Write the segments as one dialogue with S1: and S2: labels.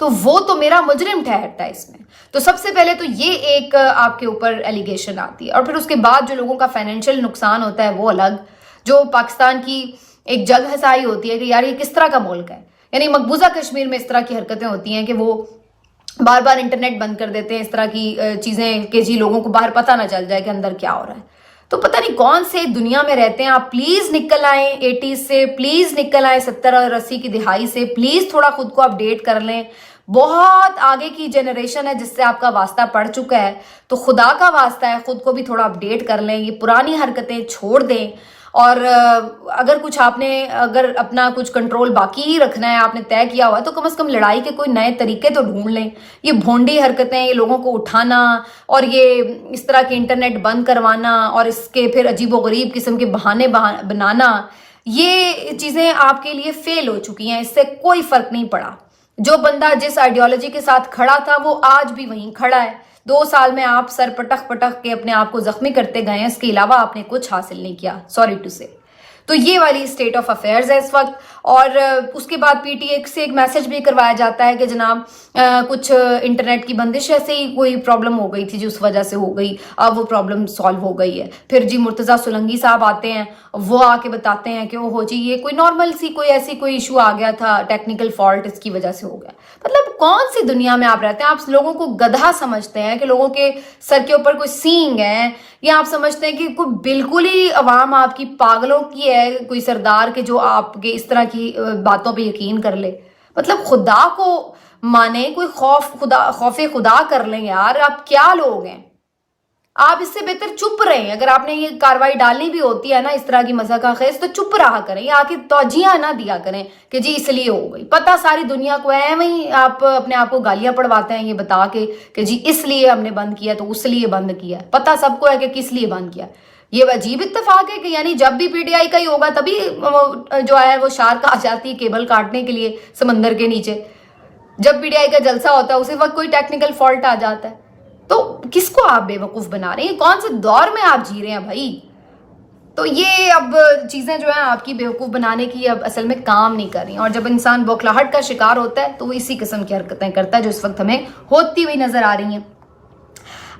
S1: تو وہ تو میرا مجرم ٹھہرتا ہے اس میں. تو سب سے پہلے تو یہ ایک آپ کے اوپر ایلیگیشن آتی ہے, اور پھر اس کے بعد جو لوگوں کا فائنینشیل نقصان ہوتا ہے وہ الگ, جو پاکستان کی ایک جگ ہسائی ہوتی ہے کہ یار یہ کس طرح کا ملک ہے. یعنی مقبوضہ کشمیر میں اس طرح کی حرکتیں ہوتی ہیں کہ وہ بار بار انٹرنیٹ بند کر دیتے ہیں, اس طرح کی چیزیں کہ جی لوگوں کو باہر پتہ نہ چل جائے کہ اندر کیا ہو رہا ہے. تو پتہ نہیں کون سے دنیا میں رہتے ہیں آپ. پلیز نکل آئیں 80s سے, پلیز نکل آئیں 70 اور 80 کی دہائی سے, پلیز تھوڑا خود کو اپڈیٹ کر لیں. بہت آگے کی جنریشن ہے جس سے آپ کا واسطہ پڑ چکا ہے, تو خدا کا واسطہ ہے خود کو بھی تھوڑا اپڈیٹ کر لیں, یہ پرانی حرکتیں چھوڑ دیں. اور اگر کچھ آپ نے اگر اپنا کچھ کنٹرول باقی ہی رکھنا ہے, آپ نے طے کیا ہوا ہے, تو کم از کم لڑائی کے کوئی نئے طریقے تو ڈھونڈ لیں. یہ بھونڈی حرکتیں, یہ لوگوں کو اٹھانا اور یہ اس طرح کے انٹرنیٹ بند کروانا اور اس کے پھر عجیب و غریب قسم کے بہانے بنانا, یہ چیزیں آپ کے لیے فیل ہو چکی ہیں. اس سے کوئی فرق نہیں پڑا. جو بندہ جس آئیڈیالوجی کے ساتھ کھڑا تھا وہ آج بھی وہیں کھڑا ہے. 2 سال میں آپ سر پٹخ پٹخ کے اپنے آپ کو زخمی کرتے گئے ہیں, اس کے علاوہ آپ نے کچھ حاصل نہیں کیا, سوری ٹو سے. تو یہ والی اسٹیٹ آف افیئرز ہے اس وقت. اور اس کے بعد پی ٹی اے سے ایک میسج بھی کروایا جاتا ہے کہ جناب کچھ انٹرنیٹ کی بندش ایسے ہی کوئی پرابلم ہو گئی تھی جو اس وجہ سے ہو گئی, اب وہ پرابلم سالو ہو گئی ہے. پھر جی مرتضیٰ سولنگی صاحب آتے ہیں, وہ آ کے بتاتے ہیں کہ اوہو جی یہ کوئی نارمل سی کوئی ایسی کوئی ایشو آ گیا تھا, ٹیکنیکل فالٹ اس کی وجہ سے ہو گیا. مطلب کون سی دنیا میں آپ رہتے ہیں؟ آپ لوگوں کو گدھا سمجھتے ہیں کہ لوگوں کے سر کے اوپر کوئی سینگ ہے, یا آپ سمجھتے ہیں کہ کوئی بالکل ہی عوام آپ کی پاگلوں کی ہے, کوئی سردار کے جو آپ کے اس طرح کی باتوں پہ یقین کر لے. مطلب خدا کو مانے, کوئی خوف خدا کر لیں یار. آپ کیا لوگ ہیں؟ آپ اس سے بہتر چپ رہیں. اگر آپ نے یہ کاروائی ڈالنی بھی ہوتی ہے نا اس طرح کی مذہقہ خیز, تو چپ رہا کریں, یا آ کے توجیہ نہ دیا کریں کہ جی اس لیے ہو گئی. پتہ ساری دنیا کو ہے, وہیں آپ اپنے آپ کو گالیاں پڑھواتے ہیں یہ بتا کے کہ جی اس لیے ہم نے بند کیا تو اس لیے بند کیا. پتہ سب کو ہے کہ کس لیے بند کیا. یہ عجیب اتفاق ہے کہ یعنی جب بھی پی ٹی آئی کا ہی ہوگا تبھی جو ہے وہ شارک آ جاتی ہے کیبل کاٹنے کے لیے سمندر کے نیچے. جب پی ٹی آئی کا جلسہ ہوتا ہے اسی وقت کوئی ٹیکنیکل فالٹ آ جاتا ہے. تو کس کو آپ بے وقوف بنا رہے ہیں؟ کون سے دور میں آپ جی رہے ہیں بھائی؟ تو یہ اب چیزیں جو ہیں آپ کی بیوقوف بنانے کی اب اصل میں کام نہیں کر رہی ہیں. اور جب انسان بوکھلاہٹ کا شکار ہوتا ہے تو وہ اسی قسم کی حرکتیں کرتا ہے جو اس وقت ہمیں ہوتی ہوئی نظر آ رہی ہیں.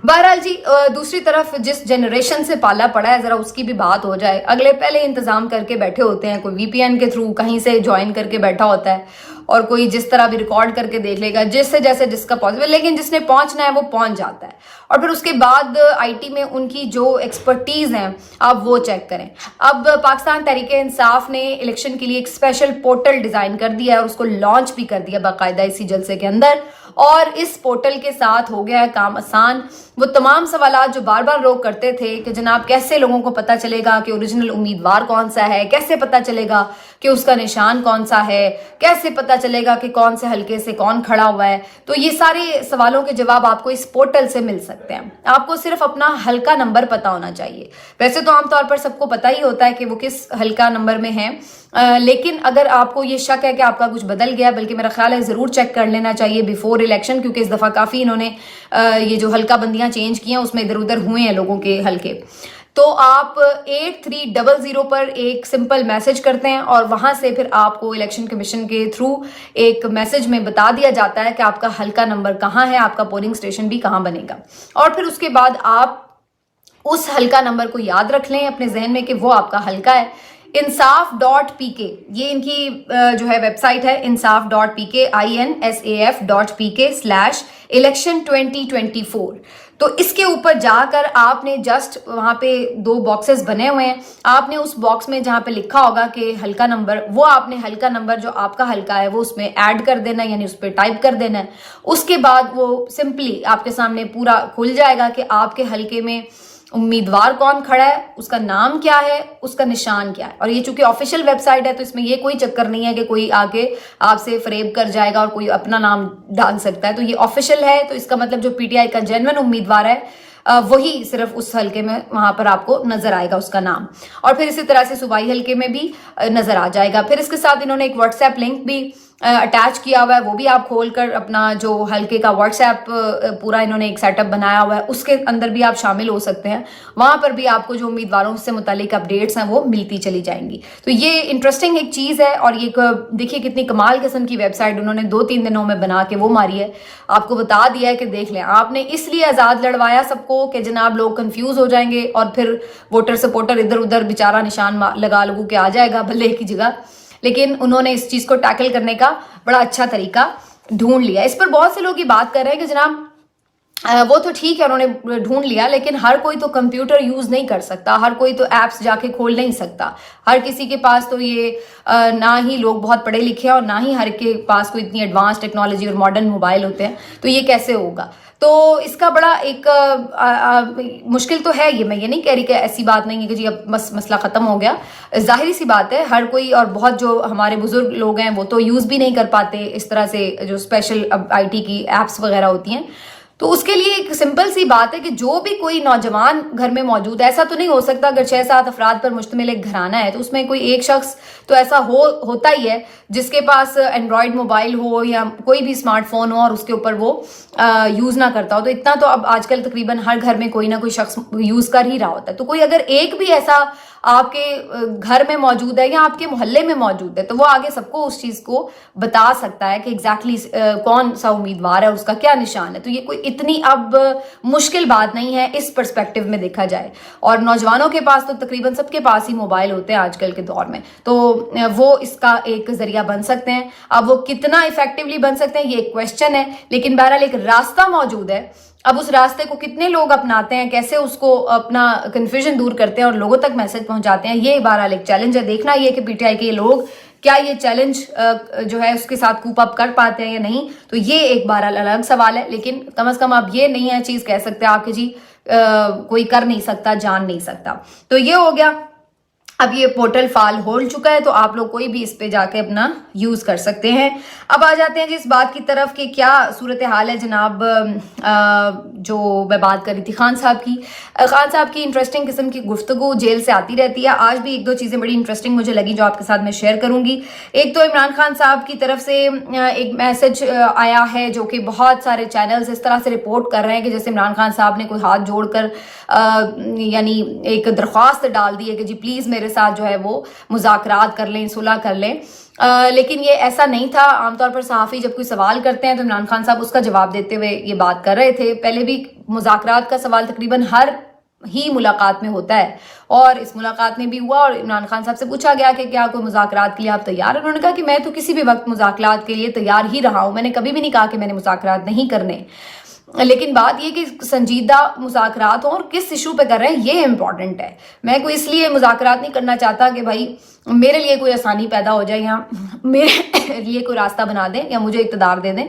S1: بہرحال جی دوسری طرف جس جنریشن سے پالا پڑا ہے ذرا اس کی بھی بات ہو جائے. اگلے پہلے انتظام کر کے بیٹھے ہوتے ہیں, کوئی وی پی این کے تھرو کہیں سے جوائن کر کے بیٹھا ہوتا ہے, اور کوئی جس طرح بھی ریکارڈ کر کے دیکھ لے گا جس سے جیسے جس کا پاسبل, لیکن جس نے پہنچنا ہے وہ پہنچ جاتا ہے. اور پھر اس کے بعد آئی ٹی میں ان کی جو ایکسپرٹیز ہیں آپ وہ چیک کریں. اب پاکستان تحریک انصاف نے الیکشن کے لیے ایک اسپیشل پورٹل ڈیزائن کر دیا ہے, اور اس کو لانچ بھی کر دیا باقاعدہ اسی جلسے کے اندر. اور اس پورٹل کے ساتھ ہو گیا ہے کام آسان. وہ تمام سوالات جو بار بار لوگ کرتے تھے کہ جناب کیسے لوگوں کو پتہ چلے گا کہ اوریجنل امیدوار کون سا ہے, کیسے پتہ چلے گا کہ اس کا نشان کون سا ہے, کیسے پتہ چلے گا کہ کون سے حلقے سے کون کھڑا ہوا ہے, تو یہ سارے سوالوں کے جواب آپ کو اس پورٹل سے مل سکتے ہیں. آپ کو صرف اپنا حلقہ نمبر پتہ ہونا چاہیے. ویسے تو عام طور پر سب کو پتہ ہی ہوتا ہے کہ وہ کس حلقہ نمبر میں ہیں, لیکن اگر آپ کو یہ شک ہے کہ آپ کا کچھ بدل گیا, بلکہ میرا خیال ہے ضرور چیک کر لینا چاہیے بیفور الیکشن, کیونکہ اس دفعہ کافی انہوں نے یہ جو حلقہ بندیاں چینج کی ہیں اس میں ادھر ادھر ہوئے ہیں لوگوں کے حلقے. تو آپ 8300 پر ایک سمپل میسج کرتے ہیں, اور وہاں سے پھر آپ کو الیکشن کمیشن کے تھرو ایک میسج میں بتا دیا جاتا ہے کہ آپ کا حلقہ نمبر کہاں ہے, آپ کا پولنگ اسٹیشن بھی کہاں بنے گا. اور پھر اس کے بعد آپ اس حلقہ نمبر کو یاد رکھ لیں اپنے ذہن میں کہ وہ آپ کا حلقہ ہے. insaf.pk یہ ان کی جو ہے ویب سائٹ ہے, insaf.pk insaf.pk/election2024. تو اس کے اوپر جا کر آپ نے جسٹ وہاں پہ 2 باکسز بنے ہوئے ہیں, آپ نے اس باکس میں جہاں پہ لکھا ہوگا کہ حلقہ نمبر, وہ آپ نے حلقہ نمبر جو آپ کا حلقہ ہے وہ اس میں ایڈ کر دینا ہے, یعنی اس پہ ٹائپ کر دینا ہے. اس کے بعد وہ سمپلی آپ کے سامنے پورا کھل جائے گا کہ آپ کے حلقے میں امیدوار کون کھڑا ہے, اس کا نام کیا ہے, اس کا نشان کیا ہے. اور یہ چونکہ آفیشیل ویب سائٹ ہے تو اس میں یہ کوئی چکر نہیں ہے کہ کوئی آگے آپ سے فریب کر جائے گا اور کوئی اپنا نام ڈال سکتا ہے. تو یہ آفیشیل ہے, تو اس کا مطلب جو پی ٹی آئی کا جینوئن امیدوار ہے وہی صرف اس حلقے میں وہاں پر آپ کو نظر آئے گا اس کا نام. اور پھر اسی طرح سے صوبائی حلقے میں بھی نظر آ جائے گا. پھر اس کے ساتھ انہوں نے ایک واٹس ایپ لنک بھی اٹیچ کیا ہوا ہے وہ بھی آپ کھول کر اپنا جو ہلکے کا واٹس ایپ پورا انہوں نے ایک سیٹ اپ بنایا ہوا ہے اس کے اندر بھی آپ شامل ہو سکتے ہیں. وہاں پر بھی آپ کو جو امیدواروں سے متعلق اپڈیٹس ہیں وہ ملتی چلی جائیں گی. تو یہ انٹرسٹنگ ایک چیز ہے اور یہ دیکھیے کتنی کمال قسم کی ویب سائٹ انہوں نے 2-3 دنوں میں بنا کے وہ ماری ہے. آپ کو بتا دیا ہے کہ دیکھ لیں آپ نے اس لیے آزاد لڑوایا سب کو کہ جناب لوگ کنفیوز ہو جائیں گے اور پھر ووٹر سپورٹر ادھر ادھر بیچارہ نشان لگا لگو کے آ جائے گا بھلے کی جگہ. لیکن انہوں نے اس چیز کو ٹیکل کرنے کا بڑا اچھا طریقہ ڈھونڈ لیا. اس پر بہت سے لوگ یہ بات کر رہے ہیں کہ جناب وہ تو ٹھیک ہے انہوں نے ڈھونڈ لیا لیکن ہر کوئی تو کمپیوٹر یوز نہیں کر سکتا, ہر کوئی تو ایپس جا کے کھول نہیں سکتا, ہر کسی کے پاس تو یہ نہ ہی لوگ بہت پڑھے لکھے ہیں اور نہ ہی ہر کے پاس کوئی اتنی ایڈوانس ٹیکنالوجی اور ماڈرن موبائل ہوتے ہیں. تو یہ کیسے ہوگا؟ تو اس کا بڑا ایک مشکل تو ہے. یہ میں یہ نہیں کہہ رہی کہ ایسی بات نہیں ہے کہ جی اب بس مسئلہ ختم ہو گیا. ظاہری سی بات ہے ہر کوئی اور بہت جو ہمارے بزرگ لوگ ہیں وہ تو یوز بھی نہیں کر پاتے اس طرح سے جو اسپیشل آئی ٹی کی ایپس وغیرہ ہوتی ہیں. تو اس کے لیے ایک سمپل سی بات ہے کہ جو بھی کوئی نوجوان گھر میں موجود ہے, ایسا تو نہیں ہو سکتا اگر 6-7 افراد پر مشتمل ایک گھرانہ ہے تو اس میں کوئی ایک شخص تو ایسا ہوتا ہی ہے جس کے پاس اینڈرائڈ موبائل ہو یا کوئی بھی اسمارٹ فون ہو اور اس کے اوپر وہ یوز نہ کرتا ہو. تو اتنا تو اب آج کل تقریباً ہر گھر میں کوئی نہ کوئی شخص یوز کر ہی رہا ہوتا ہے. تو کوئی اگر ایک بھی ایسا آپ کے گھر میں موجود ہے یا آپ کے محلے میں موجود ہے تو وہ آگے سب کو اس چیز کو بتا سکتا ہے کہ ایگزیکٹلی کون سا امیدوار ہے, اس کا کیا نشان ہے. تو یہ کوئی اتنی اب مشکل بات نہیں ہے اس پرسپیکٹو میں دیکھا جائے. اور نوجوانوں کے پاس تو تقریباً سب کے پاس ہی موبائل ہوتے ہیں آج کل کے دور میں, تو وہ اس کا ایک ذریعہ بن سکتے ہیں. اب وہ کتنا افیکٹولی بن سکتے ہیں یہ ایک کویسچن ہے, لیکن بہرحال ایک راستہ موجود ہے. اب اس راستے کو کتنے لوگ اپناتے ہیں, کیسے اس کو اپنا کنفیوژن دور کرتے ہیں اور لوگوں تک میسج پہنچاتے ہیں, یہ بہرحال ایک چیلنج ہے. دیکھنا یہ کہ پی ٹی آئی کے لوگ کیا یہ چیلنج جو ہے اس کے ساتھ کوپ اپ کر پاتے ہیں یا نہیں, تو یہ ایک بہرحال الگ سوال ہے. لیکن کم از کم آپ یہ نہیں ہے چیز کہہ سکتے آپ کہ جی کوئی کر نہیں سکتا, جان نہیں سکتا. تو یہ ہو گیا. اب یہ پورٹل فعال ہو چکا ہے تو آپ لوگ کوئی بھی اس پہ جا کے اپنا یوز کر سکتے ہیں. اب آ جاتے ہیں جی اس بات کی طرف کہ کیا صورتحال ہے جناب. جو میں بات کر رہی تھی خان صاحب کی انٹرسٹنگ قسم کی گفتگو جیل سے آتی رہتی ہے. آج بھی 1-2 چیزیں بڑی انٹرسٹنگ مجھے لگی جو آپ کے ساتھ میں شیئر کروں گی. ایک تو عمران خان صاحب کی طرف سے ایک میسج آیا ہے جو کہ بہت سارے چینلز اس طرح سے رپورٹ کر رہے ہیں کہ جیسے عمران خان صاحب نے کوئی ہاتھ جوڑ کر یعنی ایک درخواست ڈال دی ہے کہ جی پلیز میرے ساتھ جو ہے وہ مذاکرات کر لیں, صلح کر لیں. لیکن یہ ایسا نہیں تھا. عام طور پر صحافی جب کوئی سوال کرتے ہیں تو عمران خان صاحب اس کا جواب دیتے ہوئے یہ بات کر رہے تھے. پہلے بھی مذاکرات کا سوال تقریباً ہر ہی ملاقات میں ہوتا ہے اور اس ملاقات میں بھی ہوا اور عمران خان صاحب سے پوچھا گیا کہ کیا کوئی مذاکرات کے لیے آپ تیار ہیں. انہوں نے کہا کہ میں تو کسی بھی وقت مذاکرات کے لیے تیار ہی رہا ہوں, میں نے کبھی بھی نہیں کہا کہ میں نے مذاکرات نہیں کرنے. لیکن بات یہ کہ سنجیدہ مذاکرات ہوں اور کس ایشو پہ کر رہے ہیں یہ امپورٹنٹ ہے. میں کوئی اس لیے مذاکرات نہیں کرنا چاہتا کہ بھائی میرے لیے کوئی آسانی پیدا ہو جائے یا میرے لیے کوئی راستہ بنا دیں یا مجھے اقتدار دے دیں.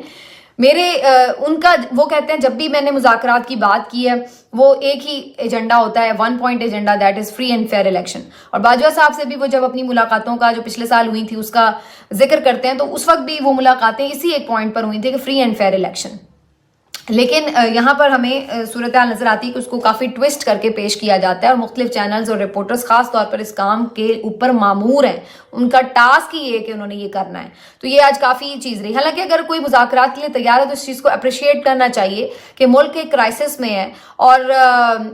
S1: ان کا وہ کہتے ہیں جب بھی میں نے مذاکرات کی بات کی ہے وہ ایک ہی ایجنڈا ہوتا ہے, 1 point agenda, that is free and fair election. اور باجوہ صاحب سے بھی وہ جب اپنی ملاقاتوں کا جو پچھلے سال ہوئی تھی اس کا ذکر کرتے ہیں تو اس وقت بھی وہ ملاقاتیں اسی ایک پوائنٹ پر ہوئی تھی کہ فری اینڈ فیئر الیکشن. لیکن یہاں پر ہمیں صورتحال نظر آتی ہے کہ اس کو کافی ٹویسٹ کر کے پیش کیا جاتا ہے اور مختلف چینلز اور رپورٹرز خاص طور پر اس کام کے اوپر مامور ہیں. ان کا ٹاسک ہی ہے کہ انہوں نے یہ کرنا ہے. تو یہ آج کافی چیز رہی. حالانکہ اگر کوئی مذاکرات کے لیے تیار ہے تو اس چیز کو اپریشیٹ کرنا چاہیے کہ ملک ایک کرائسس میں ہے اور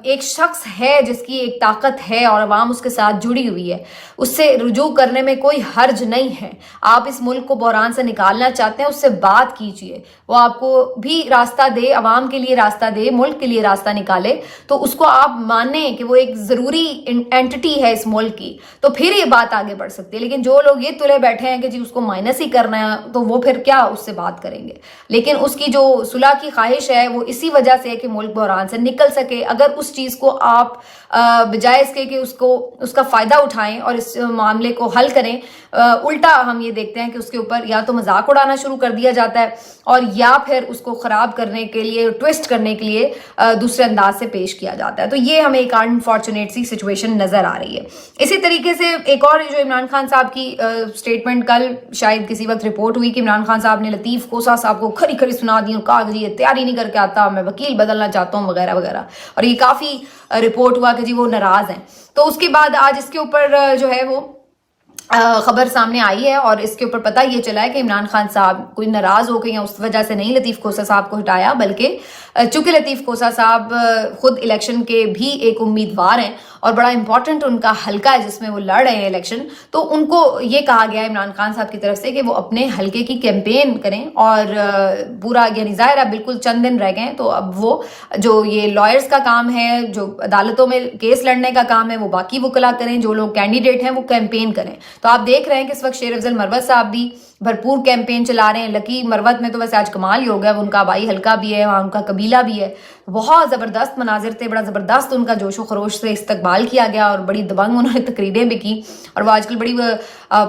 S1: ایک شخص ہے جس کی ایک طاقت ہے اور عوام اس کے ساتھ جڑی ہوئی ہے, اس سے رجوع کرنے میں کوئی حرج نہیں ہے. آپ اس ملک کو بحران سے نکالنا چاہتے ہیں اس سے بات کیجئے, وہ آپ کو بھی راستہ دے, عوام کے لیے راستہ دے, ملک کے لیے راستہ نکالے. تو اس کو آپ مانیں کہ وہ ایک ضروری اینٹی ہے اس ملک کی, تو پھر یہ بات آگے بڑھ سکتی ہے. لیکن جو لوگ یہ تلے بیٹھے ہیں کہ جی اس کو مائنس ہی کرنا ہے تو وہ پھر کیا اس سے بات کریں گے. لیکن اس کی جو صلح کی خواہش ہے وہ اسی وجہ سے ہے کہ ملک بحران سے نکل سکے. اگر اس چیز کو آپ بجائے اس کے کہ اس کا فائدہ اٹھائیں اور اس معاملے کو حل کریں, الٹا ہم یہ دیکھتے ہیں کہ اس کے اوپر یا تو مذاق اڑانا شروع کر دیا جاتا ہے اور یا پھر اس کو خراب کرنے کے لیے, ٹویسٹ کرنے کے لیے دوسرے انداز سے پیش کیا جاتا ہے. تو یہ ہمیں ایک انفارچونیٹ سی سچویشن نظر آ رہی ہے. اسی طریقے سے ایک اور جو عمران خان صاحب کی سٹیٹمنٹ کل شاید کسی وقت رپورٹ ہوئی کہ عمران خان صاحب نے لطیف کوسا صاحب کو کھری کھری سنا دی اور کہا کہ جی یہ تیاری نہیں کر کے آتا, میں وکیل بدلنا چاہتا ہوں وغیرہ وغیرہ, اور یہ کافی رپورٹ ہوا کہ جی وہ ناراض ہیں. تو اس کے بعد آج اس کے اوپر جو ہے وہ خبر سامنے آئی ہے اور اس کے اوپر پتہ یہ چلا ہے کہ عمران خان صاحب کوئی ناراض ہو گئے یا اس وجہ سے نہیں لطیف کوسہ صاحب کو ہٹایا، بلکہ چونکہ لطیف کوسہ صاحب خود الیکشن کے بھی ایک امیدوار ہیں اور بڑا امپورٹنٹ ان کا حلقہ ہے جس میں وہ لڑ رہے ہیں الیکشن، تو ان کو یہ کہا گیا عمران خان صاحب کی طرف سے کہ وہ اپنے حلقے کی کیمپین کریں اور پورا یعنی ظاہر ہے بالکل چند دن رہ گئے، تو اب وہ جو یہ لائرز کا کام ہے، جو عدالتوں میں کیس لڑنے کا کام ہے، وہ باقی وکلا کریں، جو لوگ کینڈیڈیٹ ہیں وہ کیمپین کریں۔ تو آپ دیکھ رہے ہیں کہ اس وقت شیر افضل مروت صاحب بھی بھرپور کیمپین چلا رہے ہیں۔ لکی مروت میں تو ویسے آج کمال ہی ہو گیا، وہ ان کا آبائی حلقہ بھی ہے، وہاں ان کا قبیلہ بھی ہے، بہت زبردست مناظر تھے، بڑا زبردست ان کا جوش و خروش سے استقبال کیا گیا اور بڑی دبنگ انہوں نے تقریریں بھی کی، اور وہ آج کل بڑی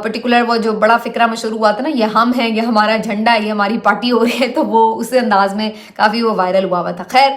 S1: پرٹیکولر وہ جو بڑا فکرہ مشہور ہوا تھا نا، یہ ہم ہیں، یہ ہمارا جھنڈا ہے، یہ ہماری پارٹی ہو رہی ہے، تو وہ اس انداز میں کافی وہ وائرل ہوا تھا۔ خیر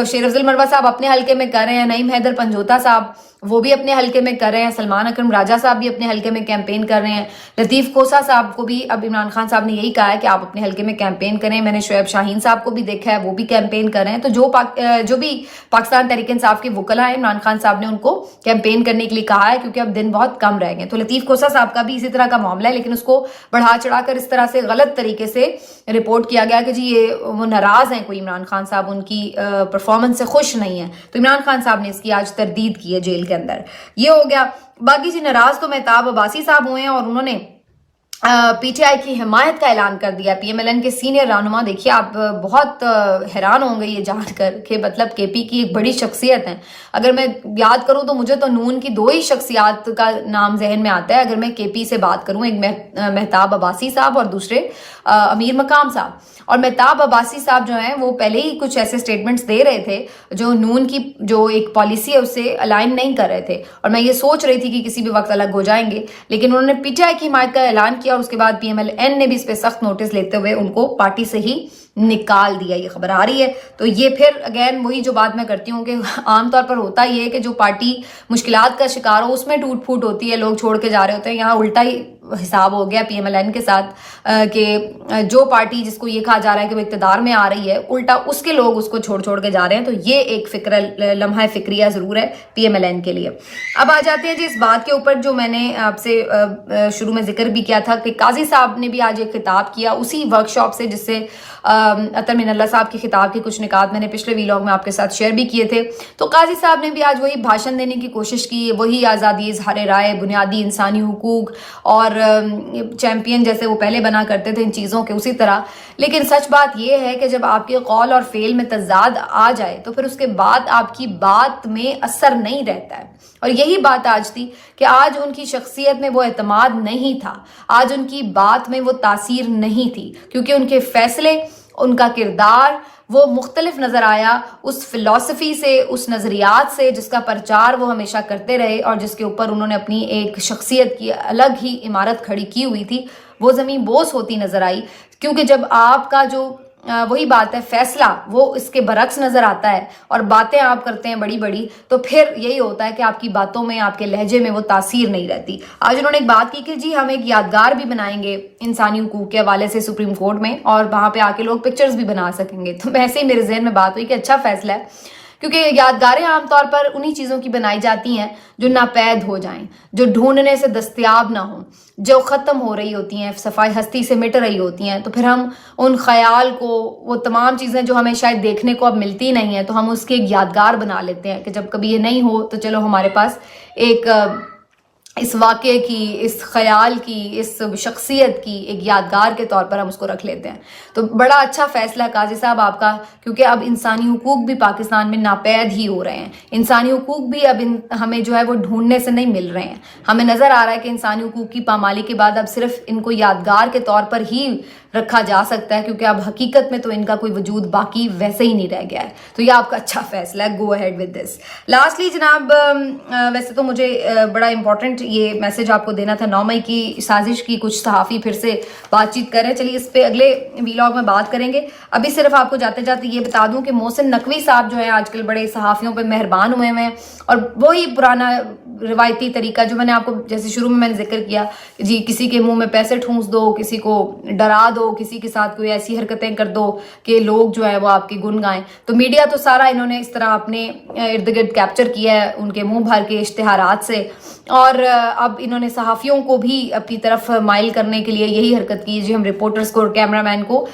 S1: شیر افضل مروت صاحب اپنے حلقے میں کر رہے ہیں، نعیم حیدر پنجوتا صاحب وہ بھی اپنے حلقے میں کر رہے ہیں، سلمان اکرم راجہ صاحب بھی اپنے حلقے میں کیمپین کر رہے ہیں، لطیف کوسہ صاحب کو بھی اب عمران خان صاحب نے یہی کہا ہے کہ آپ اپنے حلقے میں کیمپین کریں۔ میں نے شعیب شاہین صاحب کو بھی دیکھا ہے، وہ بھی کیمپین کر رہے ہیں۔ تو جو بھی پاکستان تحریک انصاف کے وکلا ہیں، عمران خان صاحب نے ان کو کیمپین کرنے کے لیے کہا ہے، کیونکہ اب دن بہت کم رہ گئے۔ تو لطیف کوسہ صاحب کا بھی اسی طرح کا معاملہ ہے، لیکن اس کو بڑھا چڑھا کر اس طرح سے غلط طریقے سے رپورٹ کیا گیا کہ جی یہ وہ ناراض ہیں، کوئی عمران خان صاحب ان کی پرفارمنس سے خوش نہیں ہے۔ تو عمران خان صاحب نے اس کی آج تردید کی ہے جیل کے اندر۔ یہ ہو گیا۔ باقی جی ناراض تو مہتاب عباسی صاحب ہوئے ہیں اور انہوں نے پی ٹی آئی کی حمایت کا اعلان کر دیا۔ پی ایم ایل این کے سینئر رہنما، دیکھیے آپ بہت حیران ہوں گے یہ جان کر کہ مطلب کے پی کی ایک بڑی شخصیت ہیں۔ اگر میں یاد کروں تو مجھے تو نون کی 2 ہی شخصیات کا نام ذہن میں آتا ہے اگر میں کے پی سے بات کروں، ایک مہتاب عباسی صاحب اور دوسرے امیر مقام صاحب۔ اور مہتاب عباسی صاحب جو ہیں وہ پہلے ہی کچھ ایسے سٹیٹمنٹس دے رہے تھے جو نون کی جو ایک پالیسی ہے اس سے الائن نہیں کر رہے تھے، اور میں یہ سوچ رہی تھی کہ کسی بھی وقت الگ ہو جائیں گے، لیکن انہوں نے پی ٹی آئی کی حمایت کا اعلان کیا اور اس کے بعد پی ایم ایل این نے بھی اس پہ سخت نوٹس لیتے ہوئے ان کو پارٹی سے ہی نکال دیا۔ یہ خبر آ رہی ہے۔ تو یہ پھر اگین وہی جو بات میں کرتی ہوں کہ عام طور پر ہوتا یہ ہے کہ جو پارٹی مشکلات کا شکار ہو اس میں ٹوٹ پھوٹ ہوتی ہے، لوگ چھوڑ کے جا رہے ہوتے ہیں۔ یہاں الٹا ہی حساب ہو گیا پی ایم ایل این کے ساتھ کہ جو پارٹی جس کو یہ کہا جا رہا ہے کہ وہ اقتدار میں آ رہی ہے، الٹا اس کے لوگ اس کو چھوڑ کے جا رہے ہیں۔ تو یہ ایک لمحہ فکریہ ضرور ہے پی ایم ایل این کے لیے۔ اب آ جاتے ہیں جی اس بات کے اوپر جو میں نے آپ سے شروع میں ذکر بھی کیا تھا کہ قاضی صاحب نے بھی آج ایک خطاب کیا اسی ورک شاپ سے جس سے عطر من اللہ صاحب کے خطاب کے کچھ نکات میں نے پچھلے ویلاگ میں آپ کے ساتھ شیئر بھی کیے تھے۔ تو قاضی صاحب نے بھی آج وہی بھاشن دینے کی کوشش کی، وہی آزادی اظہار رائے، بنیادی انسانی حقوق اور چیمپئن جیسے وہ پہلے بنا کرتے تھے ان چیزوں کے، اسی طرح۔ لیکن سچ بات یہ ہے کہ جب آپ کے قول اور فعل میں تضاد آ جائے تو پھر اس کے بعد آپ کی بات میں اثر نہیں رہتا ہے، اور یہی بات آج تھی کہ آج ان کی شخصیت میں وہ اعتماد نہیں تھا، آج ان کی بات میں وہ تاثیر نہیں تھی، کیونکہ ان کے فیصلے، ان کا کردار وہ مختلف نظر آیا اس فلسفی سے، اس نظریات سے جس کا پرچار وہ ہمیشہ کرتے رہے اور جس کے اوپر انہوں نے اپنی ایک شخصیت کی الگ ہی عمارت کھڑی کی ہوئی تھی، وہ زمین بوس ہوتی نظر آئی۔ کیونکہ جب آپ کا جو وہی بات ہے فیصلہ وہ اس کے برعکس نظر آتا ہے اور باتیں آپ کرتے ہیں بڑی بڑی، تو پھر یہی ہوتا ہے کہ آپ کی باتوں میں، آپ کے لہجے میں وہ تاثیر نہیں رہتی۔ آج انہوں نے ایک بات کی کہ جی ہم ایک یادگار بھی بنائیں گے انسانی حقوق کے حوالے سے سپریم کورٹ میں، اور وہاں پہ آ کے لوگ پکچرز بھی بنا سکیں گے۔ تو ایسے ہی میرے ذہن میں بات ہوئی کہ اچھا فیصلہ ہے، کیونکہ یادگاریں عام طور پر انہی چیزوں کی بنائی جاتی ہیں جو ناپید ہو جائیں، جو ڈھونڈنے سے دستیاب نہ ہوں، جو ختم ہو رہی ہوتی ہیں، صفائی ہستی سے مٹ رہی ہوتی ہیں۔ تو پھر ہم ان خیال کو، وہ تمام چیزیں جو ہمیں شاید دیکھنے کو اب ملتی نہیں ہیں، تو ہم اس کے ایک یادگار بنا لیتے ہیں کہ جب کبھی یہ نہیں ہو تو چلو ہمارے پاس ایک اس واقعے کی، اس خیال کی، اس شخصیت کی ایک یادگار کے طور پر ہم اس کو رکھ لیتے ہیں۔ تو بڑا اچھا فیصلہ ہے قاضی صاحب آپ کا، کیونکہ اب انسانی حقوق بھی پاکستان میں ناپید ہی ہو رہے ہیں، انسانی حقوق بھی اب ہمیں جو ہے وہ ڈھونڈنے سے نہیں مل رہے ہیں۔ ہمیں نظر آ رہا ہے کہ انسانی حقوق کی پامالی کے بعد اب صرف ان کو یادگار کے طور پر ہی رکھا جا سکتا ہے، کیونکہ اب حقیقت میں تو ان کا کوئی وجود باقی ویسے ہی نہیں رہ گیا ہے۔ تو یہ آپ کا اچھا فیصلہ ہے، go ahead with this. Lastly جناب، ویسے تو مجھے بڑا امپورٹنٹ یہ میسج آپ کو دینا تھا، 9 مئی کی سازش کی کچھ صحافی پھر سے بات چیت کر رہے ہیں، چلیے اس پہ اگلے ویلاگ میں بات کریں گے۔ ابھی صرف آپ کو جاتے جاتے یہ بتا دوں کہ محسن نقوی صاحب جو ہے آج کل بڑے صحافیوں پہ مہربان ہوئے ہیں، اور وہی پرانا روایتی طریقہ جو میں نے آپ کو جیسے شروع میں نے ذکر کیا، جی کسی کے منہ میں پیسے ٹھونس دو، کسی کو ڈرا دو، کسی کے ساتھ کوئی ایسی حرکتیں کر دو کہ لوگ جو ہے وہ آپ کے گن گائیں۔ تو میڈیا تو سارا انہوں نے اس طرح اپنے ارد گرد کیپچر کیا ہے ان کے منہ بھر کے اشتہارات سے، اور اب انہوں نے صحافیوں کو بھی اپنی طرف مائل کرنے کے لیے یہی حرکت کی جی ہم رپورٹرز کو اور کیمرہ مین کو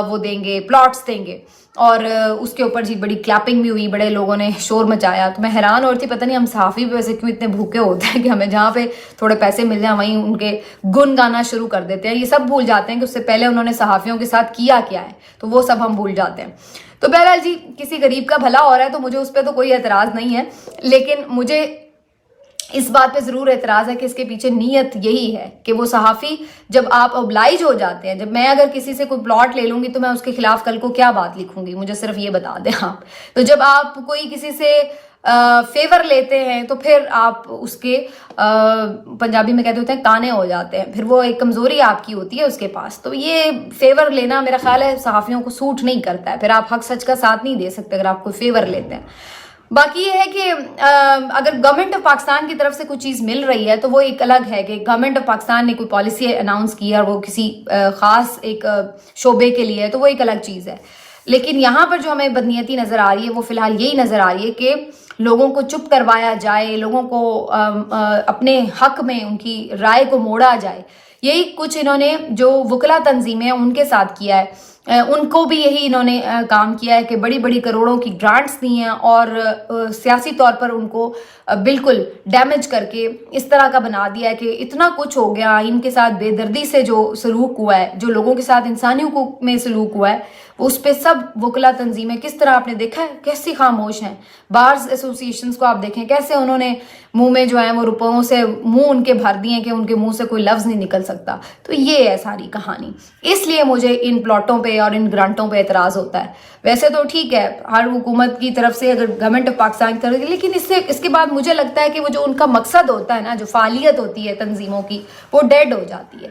S1: وہ دیں گے، پلاٹس دیں گے، اور اس کے اوپر جی بڑی کلیپنگ بھی ہوئی، بڑے لوگوں نے شور مچایا. تو میں حیران ہو رہی تھی پتہ نہیں ہم صحافی بھی ویسے کیوں اتنے بھوکے ہوتے ہیں کہ ہمیں جہاں پہ تھوڑے پیسے مل جائیں وہیں ان کے گن گانا شروع کر دیتے ہیں. یہ سب بھول جاتے ہیں کہ اس سے پہلے انہوں نے صحافیوں کے ساتھ کیا ہے، تو وہ سب ہم بھول جاتے ہیں. تو بہرحال جی کسی غریب کا بھلا ہو رہا ہے تو مجھے اس پہ تو کوئی اعتراض نہیں ہے، لیکن مجھے اس بات پہ ضرور اعتراض ہے کہ اس کے پیچھے نیت یہی ہے کہ وہ صحافی جب آپ اوبلائج ہو جاتے ہیں، جب میں اگر کسی سے کوئی پلاٹ لے لوں گی تو میں اس کے خلاف کل کو کیا بات لکھوں گی، مجھے صرف یہ بتا دیں آپ. تو جب آپ کوئی کسی سے فیور لیتے ہیں تو پھر آپ اس کے پنجابی میں کہتے ہوتے ہیں کانے ہو جاتے ہیں، پھر وہ ایک کمزوری آپ کی ہوتی ہے اس کے پاس. تو یہ فیور لینا میرا خیال ہے صحافیوں کو سوٹ نہیں کرتا ہے، پھر آپ حق سچ کا ساتھ نہیں دے سکتے اگر آپ کوئی فیور لیتے ہیں. باقی یہ ہے کہ اگر گورنمنٹ آف پاکستان کی طرف سے کوئی چیز مل رہی ہے تو وہ ایک الگ ہے کہ گورنمنٹ آف پاکستان نے کوئی پالیسی اناؤنس کی ہے اور وہ کسی خاص ایک شعبے کے لیے ہے تو وہ ایک الگ چیز ہے. لیکن یہاں پر جو ہمیں بدنیتی نظر آ رہی ہے وہ فی الحال یہی نظر آ رہی ہے کہ لوگوں کو چپ کروایا جائے، لوگوں کو اپنے حق میں ان کی رائے کو موڑا جائے. یہی کچھ انہوں نے جو وکلا تنظیمیں ہیں ان کے ساتھ کیا ہے. ان کو بھی یہی انہوں نے کام کیا ہے کہ بڑی بڑی کروڑوں کی گرانٹس دی ہیں اور سیاسی طور پر ان کو بالکل ڈیمیج کر کے اس طرح کا بنا دیا ہے کہ اتنا کچھ ہو گیا. ان کے ساتھ بے دردی سے جو سلوک ہوا ہے، جو لوگوں کے ساتھ انسانی حقوق میں سلوک ہوا ہے، اس پہ سب وکلا تنظیمیں کس طرح آپ نے دیکھا ہے کیسی خاموش ہیں. بارز ایسوسیشنز کو آپ دیکھیں کیسے انہوں نے منہ میں جو ہے وہ روپوں سے منہ ان کے بھر دیے کہ ان کے منہ سے کوئی لفظ نہیں نکل سکتا. تو یہ ہے ساری کہانی. اس لیے مجھے ان پلاٹوں پہ اور ان گرانٹوں پہ اعتراض ہوتا ہے. ویسے تو ٹھیک ہے ہر حکومت کی طرف سے اگر گورنمنٹ آف پاکستان کی طرف سے، لیکن اس کے بعد مجھے لگتا ہے کہ وہ جو ان کا مقصد ہوتا ہے نا، جو فعالیت ہوتی ہے تنظیموں کی، وہ ڈیڈ ہو جاتی ہے.